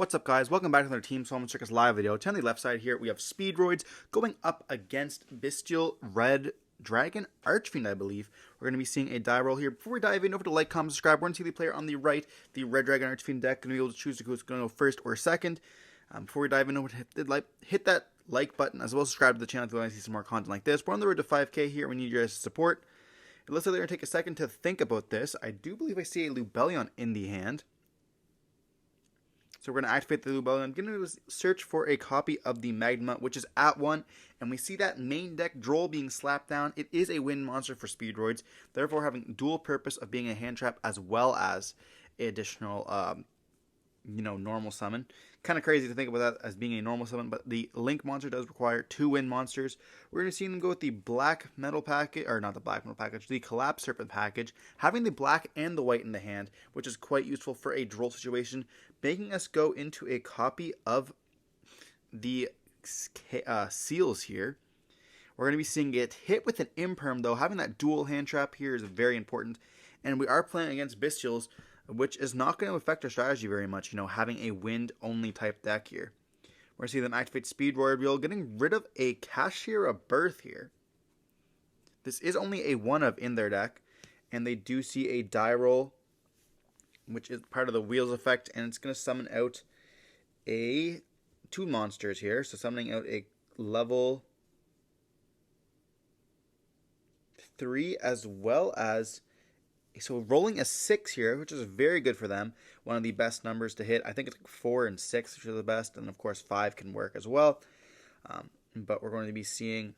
What's up, guys? Welcome back to another Team Solemn Circus live video. On the left side here, we have Speedroids going up against Bestial Red Dragon Archfiend, I believe. We're going to be seeing a die roll here. Before we dive in, over to like, comment, subscribe. We're going to see the player on the right, the Red Dragon Archfiend deck. Going to be able to choose who's going to go first or second. Before we dive in, over to hit that like button, as well as subscribe to the channel if you want to see some more content like this. We're on the road to 5K here. We need your guys' support. It looks like they're going to take a second to think about this. I do believe I see a Lubellion in the hand. So we're going to activate the Duel. I'm going to search for a copy of the Magma, which is at 1. And we see that main deck Droll being slapped down. It is a win monster for Speedroids, therefore having dual purpose of being a hand trap as well as an additional, normal summon. Kind of crazy to think about that as being a normal summon, but the Link monster does require 2 win monsters. We're going to see them go with the Black Metal package, or not the Black Metal package, the Collapse Serpent package, having the black and the white in the hand, which is quite useful for a Droll situation, making us go into a copy of the Seals here. We're going to be seeing it hit with an Imperm, though. Having that dual hand trap here is very important, and we are playing against Bestials, which is not going to affect our strategy very much, having a wind-only type deck here. We're going to see them activate Speedroid Wheel, getting rid of a Cashier of Birth here. This is only a 1-of in their deck, and they do see a die roll, which is part of the Wheels effect, and it's going to summon out 2 monsters here. So summoning out a level 3 as well as... So rolling a 6 here, which is very good for them. One of the best numbers to hit. I think it's 4 and 6, which are the best. And of course 5 can work as well. But we're going to be seeing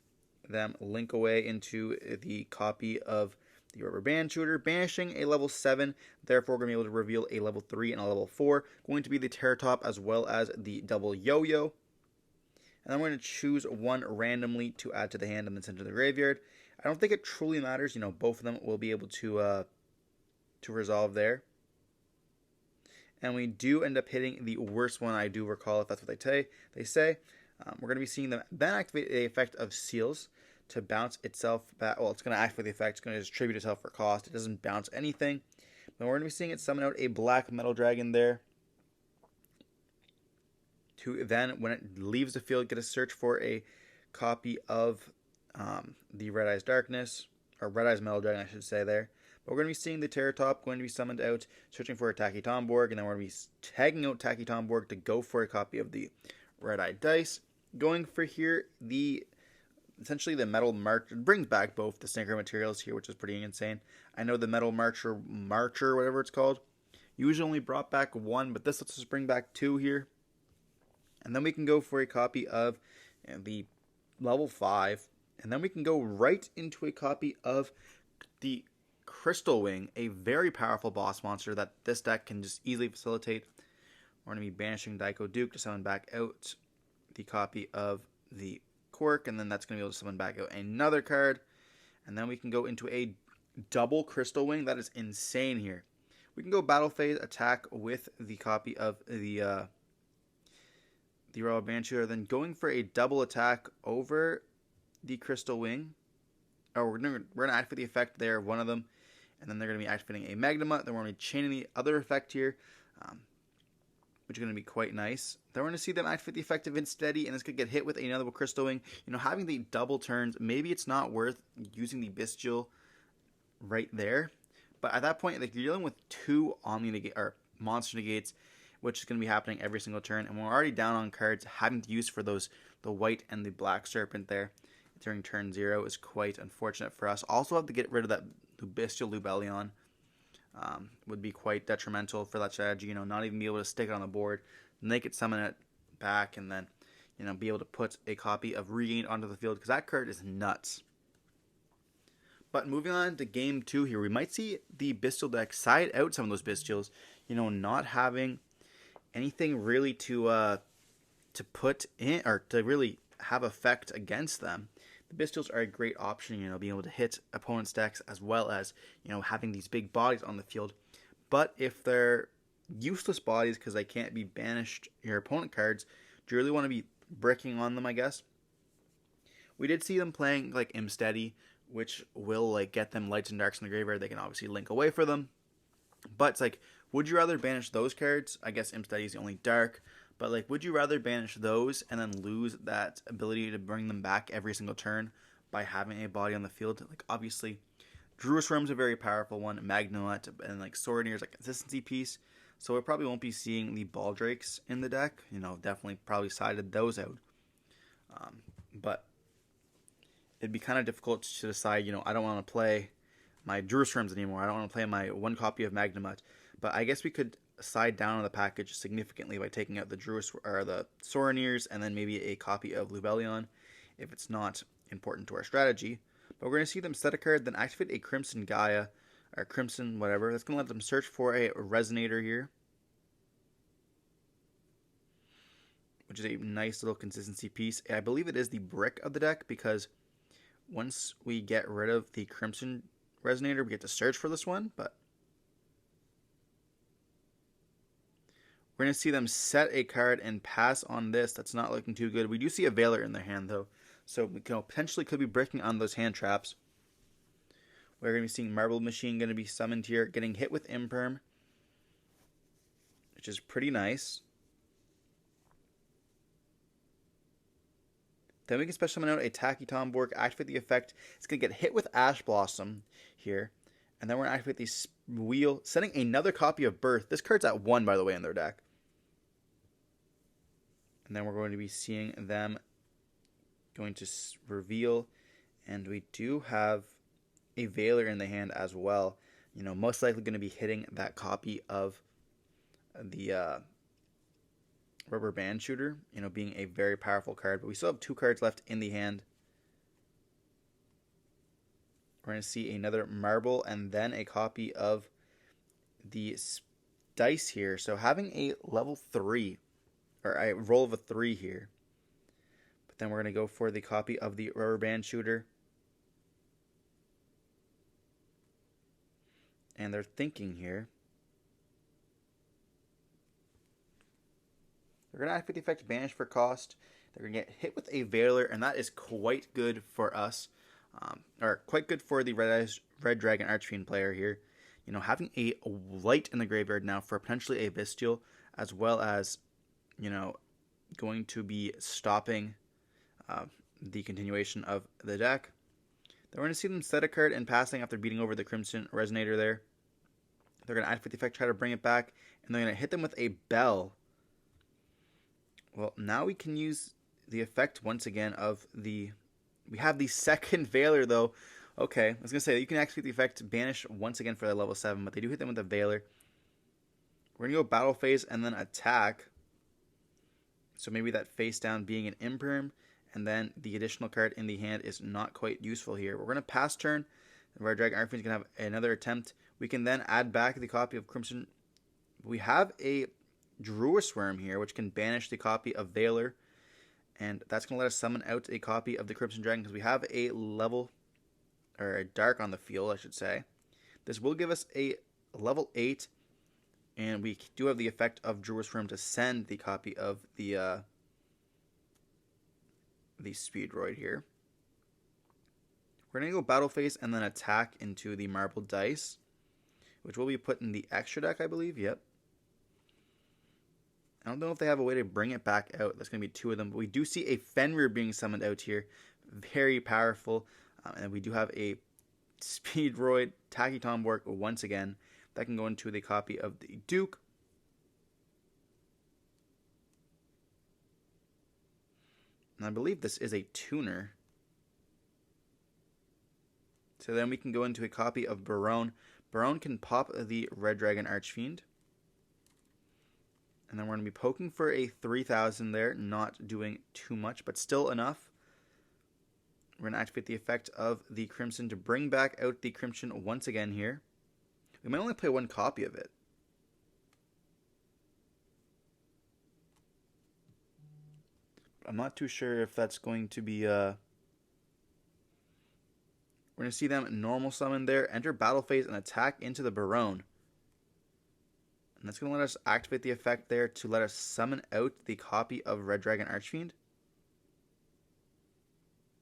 them link away into the copy of the Rubber Band Shooter, banishing a level 7. Therefore, we're going to be able to reveal a level 3 and a level 4. Going to be the Terror Top as well as the double Yo-Yo. And then we're going to choose one randomly to add to the hand and then send to the graveyard. I don't think it truly matters. Both of them will be able to resolve there. And we do end up hitting the worst one, I do recall, if that's what they say. We're going to be seeing them then activate the effect of Seals to bounce itself back. Well, it's going to activate the effect. It's going to distribute itself for cost. It doesn't bounce anything. But we're going to be seeing it summon out a Black Metal Dragon there. To then, when it leaves the field, get a search for a copy of the Red Eyes Darkness, or Red Eyes Metal Dragon, I should say there. But we're going to be seeing the Terror Top going to be summoned out, searching for a Tacky Tomborg, and then we're going to be tagging out Tacky Tomborg to go for a copy of the Red Eye Dice. Going for here, essentially the Metal March, it brings back both the Synchro materials here, which is pretty insane. I know the Metal Marcher, whatever it's called, usually only brought back 1, but this lets us bring back 2 here. And then we can go for a copy of the level 5, and then we can go right into a copy of the Crystal Wing, a very powerful boss monster that this deck can just easily facilitate. We're going to be banishing Daiko Duke to summon back out the copy of the Quirk, and then that's going to be able to summon back out another card. And then we can go into a double Crystal Wing. That is insane here. We can go Battle Phase attack with the copy of the Rubber Band Shooter, then going for a double attack over the Crystal Wing. Oh, we're going to activate the effect there, one of them. And then they're going to be activating a Magnema. Then we're going to be chaining the other effect here, which is going to be quite nice. Then we're going to see them activate the effect of Insteady, and it's going to get hit with another Crystal Wing. Having the double turns, maybe it's not worth using the Bestial right there. But at that point, you're dealing with 2 monster negates, which is going to be happening every single turn. And we're already down on cards. Having to use for the white and the Black Serpent there during turn 0 is quite unfortunate for us. Also have to get rid of that Bestial Lubellion. Would be quite detrimental for that strategy. Not even be able to stick it on the board. Then they could summon it back and then, be able to put a copy of Regained onto the field, because that card is nuts. But moving on to game 2 here, we might see the Bestial deck side out some of those Bestials, not having anything really to put in, or to really have effect against them. The Bestials are a great option, being able to hit opponents' decks as well as, having these big bodies on the field. But if they're useless bodies because they can't be banished your opponent cards, do you really want to be bricking on them, I guess? We did see them playing like Insteady, which will get them lights and darks in the graveyard. They can obviously link away for them. But it's Would you rather banish those cards? I guess Imp Study is the only dark, but like, would you rather banish those and then lose that ability to bring them back every single turn by having a body on the field? Like, obviously, Druid Swarm's a very powerful one, Magnemite, and like Swordneer's like a consistency piece, so we probably won't be seeing the Baldrakes in the deck. You know, definitely probably sided those out. But it'd be kind of difficult to decide, you know, I don't want to play my Druid Swarms anymore. I don't want to play my one copy of Magnemite. But I guess we could side down on the package significantly by taking out the or the Soraniers and then maybe a copy of Lubellion if it's not important to our strategy. But we're going to see them set a card, then activate a Crimson Gaia, or Crimson whatever. That's going to let them search for a Resonator here, which is a nice little consistency piece. I believe it is the brick of the deck, because once we get rid of the Crimson Resonator, we get to search for this one, but we're going to see them set a card and pass on this. That's not looking too good. We do see a Veiler in their hand, though, so we potentially could be breaking on those hand traps. We're going to be seeing Marble Machine going to be summoned here, getting hit with Imperm, which is pretty nice. Then we can special summon out a Tacky Tomborg, activate the effect. It's going to get hit with Ash Blossom here. And then we're going to activate the Wheel, sending another copy of Birth. This card's at 1, by the way, in their deck. And then we're going to be seeing them going to reveal. And we do have a Veiler in the hand as well. You know, most likely going to be hitting that copy of the Rubber Band Shooter, you know, being a very powerful card. But we still have 2 cards left in the hand. We're going to see another Marble and then a copy of the Dice here. So having a level 3, or a roll of a 3 here. But then we're going to go for the copy of the Rubber Band Shooter. And they're thinking here. They're going to activate the effect Banish for cost. They're going to get hit with a Veiler, and that is quite good for us. Or quite good for the Red Dragon Archfiend player here. You know, having a light in the graveyard now for potentially a Bestial, as well as, you know, going to be stopping the continuation of the deck. Then we're going to see them set a card and passing after beating over the Crimson Resonator there. They're going to activate the effect, try to bring it back, and they're going to hit them with a Bell. Well, now we can use the effect once again of the... We have the second Veiler, though. Okay, I was going to say, you can activate the effect Banish once again for that level 7, but they do hit them with a Veiler. We're going to go Battle Phase and then attack. So maybe that face down being an Imperm, and then the additional card in the hand is not quite useful here. We're going to pass turn. The Red Dragon Archfiend is going to have another attempt. We can then add back the copy of Crimson. We have a Druid Swarm here, which can banish the copy of Veiler. And that's going to let us summon out a copy of the Crimson Dragon, because we have a level, or a dark on the field, I should say. This will give us a level 8, and we do have the effect of Druid Swarm to send the copy of the Speedroid here. We're going to go Battle Phase and then attack into the Marble Dice, which will be put in the extra deck, I believe. Yep. I don't know if they have a way to bring it back out. There's going to be 2 of them. But we do see a Fenrir being summoned out here. Very powerful. And we do have a Speedroid, Tacky Tomborg once again. That can go into the copy of the Duke. And I believe this is a tuner. So then we can go into a copy of Barone. Barone can pop the Red Dragon Archfiend. And then we're going to be poking for a 3,000 there. Not doing too much, but still enough. We're going to activate the effect of the Crimson to bring back out the Crimson once again here. We might only play 1 copy of it. I'm not too sure if that's going to be... We're going to see them normal summon there, enter battle phase, and attack into the Barone. And that's going to let us activate the effect there to let us summon out the copy of Red Dragon Archfiend.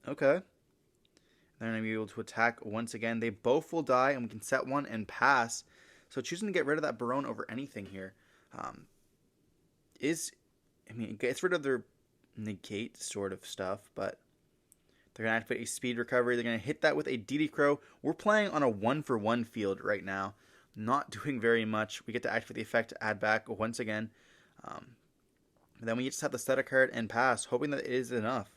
Okay. They're going to be able to attack once again. They both will die, and we can set 1 and pass. So choosing to get rid of that Barone over anything here it gets rid of their negate sort of stuff, but they're going to activate a speed recovery. They're going to hit that with a DD Crow. We're playing on a 1-for-1 field right now. Not doing very much. We get to activate the effect to add back once again. Then we just have to set a card and pass, hoping that it is enough.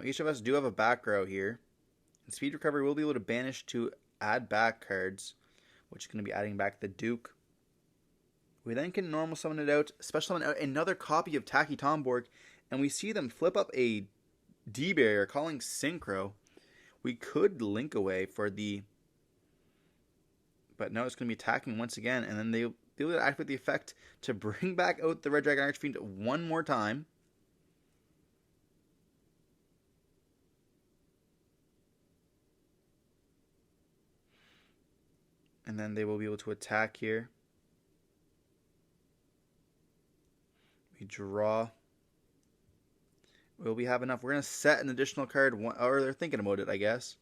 Each of us do have a back row here. And speed recovery will be able to banish to add back cards, which is going to be adding back the Duke. We then can normal summon it out, special summon out another copy of Tacky Tomborg, and we see them flip up a D barrier calling Synchro. We could link away for the... But no, it's going to be attacking once again, and then they'll be able to activate the effect to bring back out the Red Dragon Archfiend one more time. And then they will be able to attack here. We draw. Will we have enough? We're going to set an additional card, or they're thinking about it, I guess.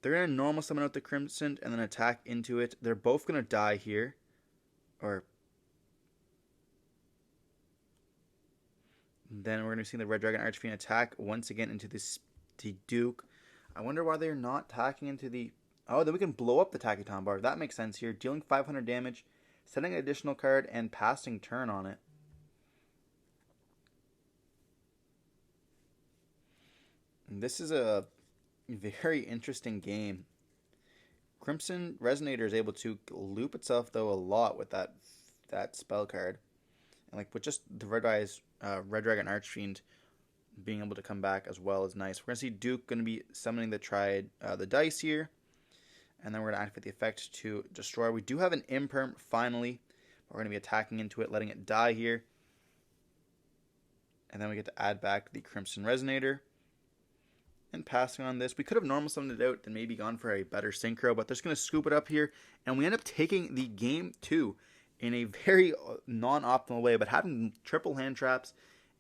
They're going to normal summon out the Crimson and then attack into it. They're both going to die here. Or... Then we're going to see the Red Dragon Archfiend attack once again into the Duke. I wonder why they're not attacking into the... Oh, then we can blow up the Tacky Tomborg. That makes sense here. Dealing 500 damage, setting an additional card, and passing turn on it. And this is a very interesting game. Crimson Resonator is able to loop itself, though, a lot with that spell card. And with just the Red Dragon Archfiend being able to come back as well is nice. We're going to see Duke going to be summoning the dice here. And then we're going to activate the effect to destroy. We do have an Imperm, finally. We're going to be attacking into it, letting it die here. And then we get to add back the Crimson Resonator. And passing on this. We could have normal summoned it out and maybe gone for a better Synchro, but they're just going to scoop it up here. And we end up taking the game 2 in a very non-optimal way, but having triple hand traps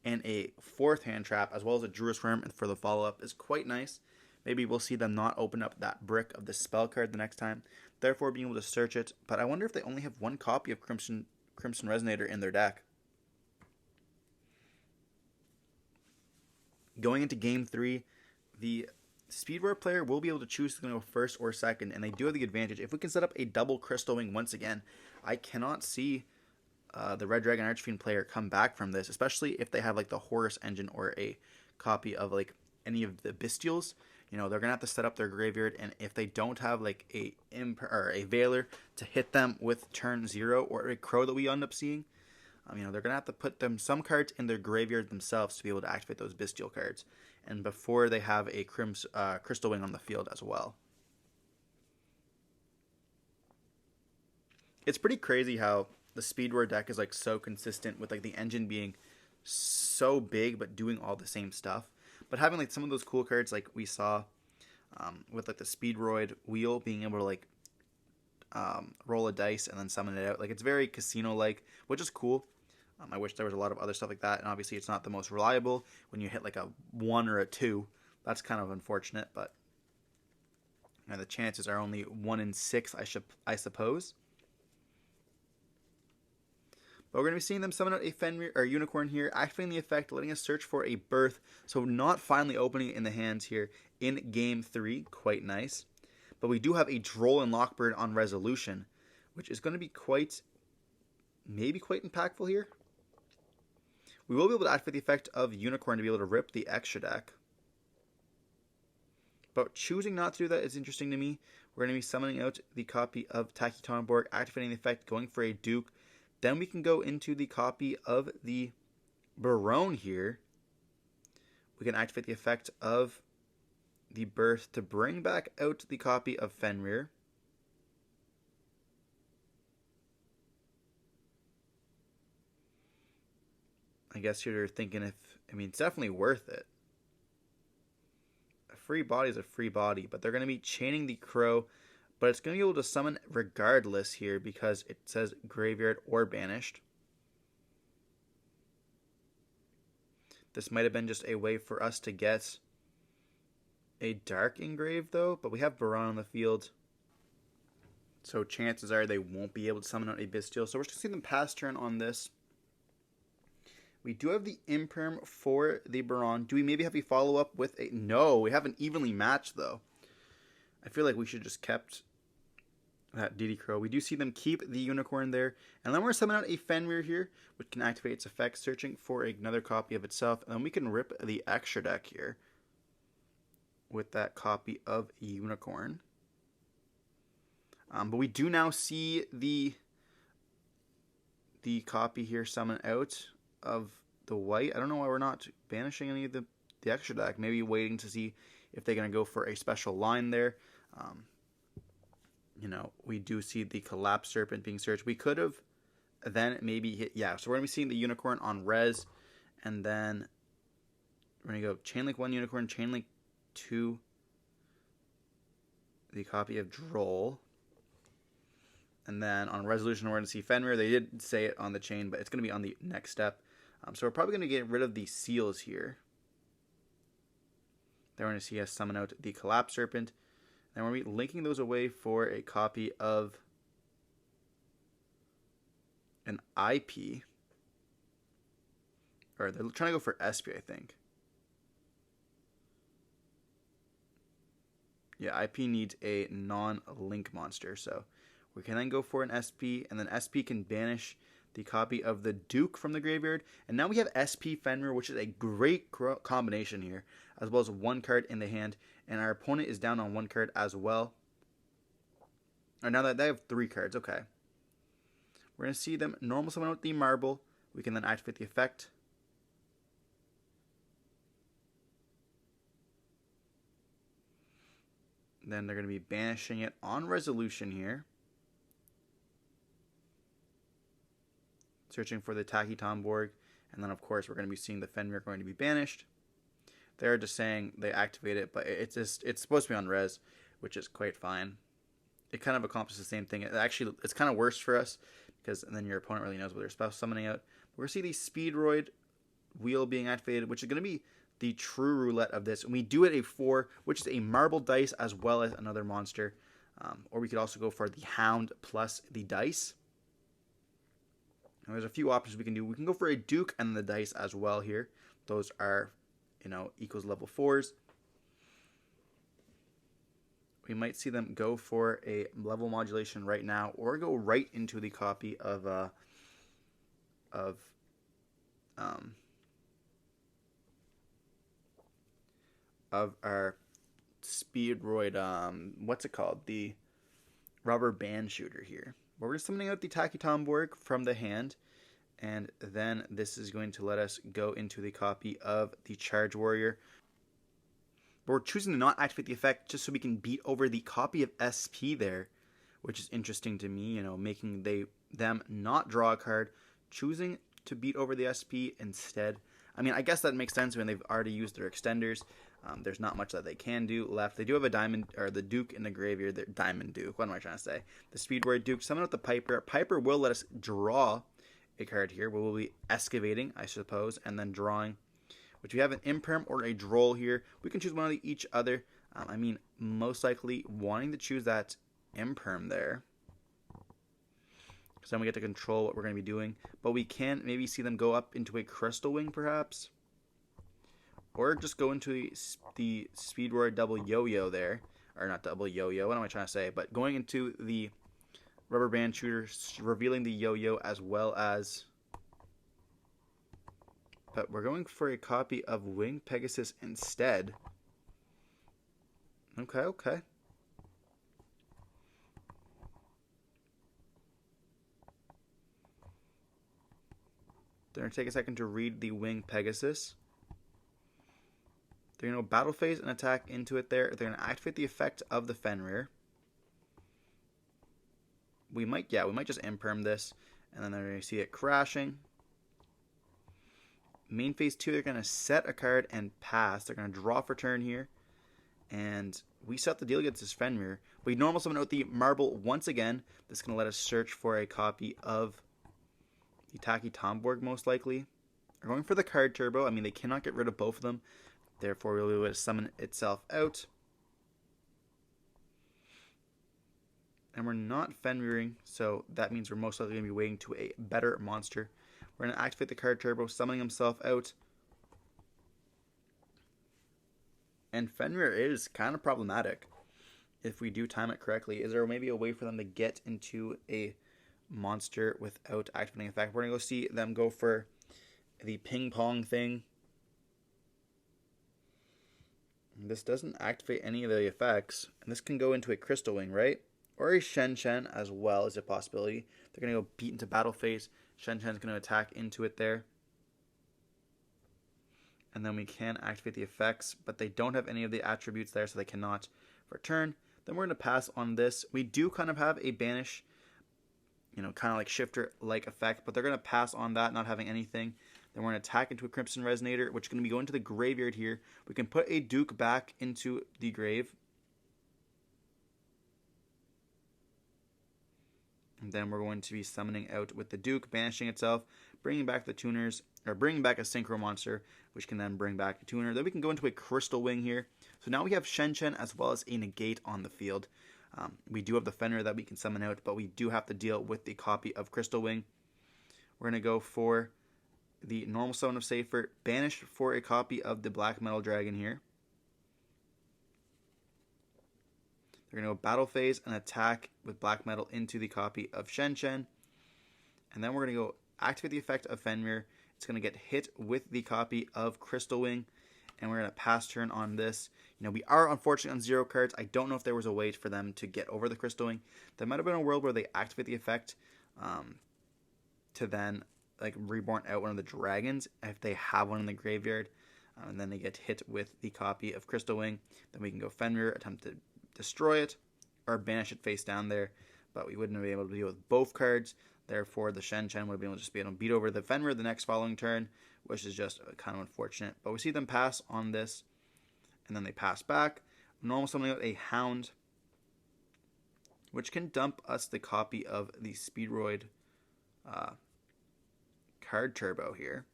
and a 4th hand trap, as well as a Druid's Worm for the follow-up, is quite nice. Maybe we'll see them not open up that brick of the spell card the next time, therefore being able to search it. But I wonder if they only have one copy of Crimson Resonator in their deck. Going into game 3, the Speedroid player will be able to choose to go first or second, and they do have the advantage. If we can set up a double Crystal Wing once again, I cannot see the Red Dragon Archfiend player come back from this, especially if they have the Horus engine or a copy of any of the Bestials. They're going to have to set up their graveyard, and if they don't have a Veiler to hit them with turn 0 or a Crow that we end up seeing, they're going to have to put some cards in their graveyard themselves to be able to activate those Bestial cards, and before they have a Crystal Wing on the field as well. It's pretty crazy how the Speedroid deck is so consistent with the engine being so big but doing all the same stuff. But having some of those cool cards we saw with the Speedroid wheel, being able to roll a dice and then summon it out, it's very casino-like, which is cool. I wish there was a lot of other stuff like that, and obviously it's not the most reliable when you hit a 1 or a 2. That's kind of unfortunate, but the chances are only 1 in 6, I suppose. But we're going to be seeing them summon out a Fenrir or Unicorn here, activating the effect, letting us search for a Birth. So not finally opening it in the hands here in game 3. Quite nice. But we do have a Droll and Lockbird on Resolution, which is going to be maybe quite impactful here. We will be able to activate the effect of Unicorn to be able to rip the extra deck. But choosing not to do that is interesting to me. We're going to be summoning out the copy of Tacky Tomborg, activating the effect, going for a Duke. Then we can go into the copy of the Barone here. We can activate the effect of the Birth to bring back out the copy of Fenrir. I guess you're thinking it's definitely worth it. A free body is a free body, but they're going to be chaining the Crow, but it's going to be able to summon regardless here because it says Graveyard or Banished. This might have been just a way for us to get a Dark Engrave though, but we have Baron on the field. So chances are they won't be able to summon out a Bestial. So we're just going to see them pass turn on this. We do have the Imperm for the Baron. Do we maybe have a follow-up with a... No, we haven't evenly matched, though. I feel like we should just kept that DD Crow. We do see them keep the Unicorn there. And then we're going to summon out a Fenrir here, which can activate its effect, searching for another copy of itself. And then we can rip the extra deck here with that copy of Unicorn. But we do now see the copy here summon out of the white. I don't know why we're not banishing any of the extra deck. Maybe waiting to see if they're going to go for a special line there. You know, we do see the Collapse Serpent being searched. We could have then maybe hit... Yeah, so we're going to be seeing the Unicorn on res. And then we're going to go Chainlink 1 Unicorn, Chainlink 2, the copy of Droll. And then on Resolution, we're going to see Fenrir. They did say it on the chain, but it's going to be on the next step. So we're probably going to get rid of the seals here. Then we're going to see us summon out the Collapse Serpent. Then we're going to be linking those away for a copy of an IP. Or they're trying to go for SP, I think. Yeah, IP needs a non-link monster, so... We can then go for an SP, and then SP can banish the copy of the Duke from the graveyard. And now we have SP Fenrir, which is a great combination here, as well as one card in the hand. And our opponent is down on one card as well. Or now that they have 3 cards, okay. We're going to see them normal summon with the Marble. We can then activate the effect. Then they're going to be banishing it on Resolution here. Searching for the Tacky Tomborg, and then of course we're going to be seeing the Fenrir going to be banished. They're just saying they activate it, but it's supposed to be on res, which is quite fine. It kind of accomplishes the same thing. It's kind of worse for us because then your opponent really knows what they're special summoning out. We're going to see the Speedroid wheel being activated, which is going to be the true roulette of this. And we do it a 4, which is a marble dice as well as another monster, or we could also go for the Hound plus the dice. Now, there's a few options we can do. We can go for a Duke and the dice as well here. Those are, you know, equals level 4s. We might see them go for a level modulation right now, or go right into the copy of our Speedroid. What's it called? The rubber band shooter here. But we're summoning out the Tacky Tomborg from the hand, and then this is going to let us go into the copy of the Charge Warrior. But we're choosing to not activate the effect just so we can beat over the copy of SP there, which is interesting to me, you know, making them not draw a card, choosing to beat over the SP instead. I mean, I guess that makes sense when they've already used their extenders. There's not much that they can do left. They do have a diamond, or the Duke in the graveyard. The Diamond Duke. What am I trying to say? The Speedroid Duke. Summon out the Piper. Piper will let us draw a card here. We'll be excavating, I suppose, and then drawing. Which we have an Imperm or a Droll here. We can choose one of each other. I mean, most likely wanting to choose that Imperm there. So then we get to control what we're going to be doing. But we can maybe see them go up into a Crystal Wing, perhaps. Or just go into the Speedroid double yo-yo there. Or not double yo-yo, what am I trying to say? But going into the rubber band shooter, revealing the yo-yo as well as... But we're going for a copy of Winged Pegasus instead. Okay. They're going to take a second to read the Winged Pegasus. They're going to battle phase and attack into it there. They're going to activate the effect of the Fenrir. We might just imperm this. And then they're going to see it crashing. Main phase 2, they're going to set a card and pass. They're going to draw for turn here. And we set the deal against this Fenrir. We normal summon out the Marble once again. This is going to let us search for a copy of the Tacky Tomborg, most likely. We're going for the card turbo. I mean, they cannot get rid of both of them. Therefore, we'll be able to summon itself out. And we're not Fenriring, so that means we're most likely going to be waiting to a better monster. We're going to activate the card turbo, summoning himself out. And Fenrir is kind of problematic if we do time it correctly. Is there maybe a way for them to get into a monster without activating effect? We're going to go see them go for the ping pong thing. This doesn't activate any of the effects. And this can go into a Crystal Wing, right? Or a Shen Shen as well is a possibility. They're going to go beat into battle phase. Shen Shen's going to attack into it there. And then we can activate the effects, but they don't have any of the attributes there, so they cannot return. Then we're going to pass on this. We do kind of have a banish, kind of like shifter-like effect, but they're going to pass on that, not having anything. Then we're going to attack into a Crimson Resonator, which is going to be going to the graveyard here. We can put a Duke back into the grave. And then we're going to be summoning out with the Duke, banishing itself, bringing back the tuners, or bringing back a Synchro monster, which can then bring back the tuner. Then we can go into a Crystal Wing here. So now we have Shen Shen as well as a negate on the field. We do have the Fenrir that we can summon out, but we do have to deal with the copy of Crystal Wing. We're going to go for the normal summon of Safer, banish for a copy of the Black Metal Dragon here. They're going to go battle phase and attack with black metal into the copy of Shen Shen. And then we're going to go activate the effect of Fenrir. It's going to get hit with the copy of Crystal Wing. And we're going to pass turn on this. We are unfortunately on 0 cards. I don't know if there was a way for them to get over the Crystal Wing. There might have been a world where they activate the effect to then reborn out one of the dragons if they have one in the graveyard. And then they get hit with the copy of Crystal Wing. Then we can go Fenrir, attempt to destroy it, or banish it face down there, but we wouldn't have been able to deal with both cards. Therefore, the Shen Shen would be able to just be able to beat over the Fenrir the next following turn, which is just kind of unfortunate. But we see them pass on this, and then they pass back. Normal summoning out a Hound, which can dump us the copy of the Speedroid card turbo here.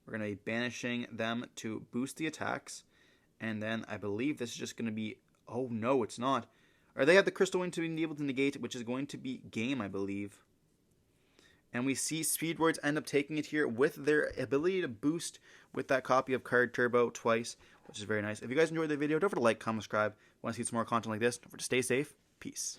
We're going to be banishing them to boost the attacks. And then I believe this is just going to be... Oh, no, it's not. Or they have the Crystal Wing to be able to negate, which is going to be game, I believe. And we see Speedroids end up taking it here with their ability to boost with that copy of Card Turbo twice, which is very nice. If you guys enjoyed the video, don't forget to like, comment, subscribe. Want to see some more content like this? Don't forget to stay safe. Peace.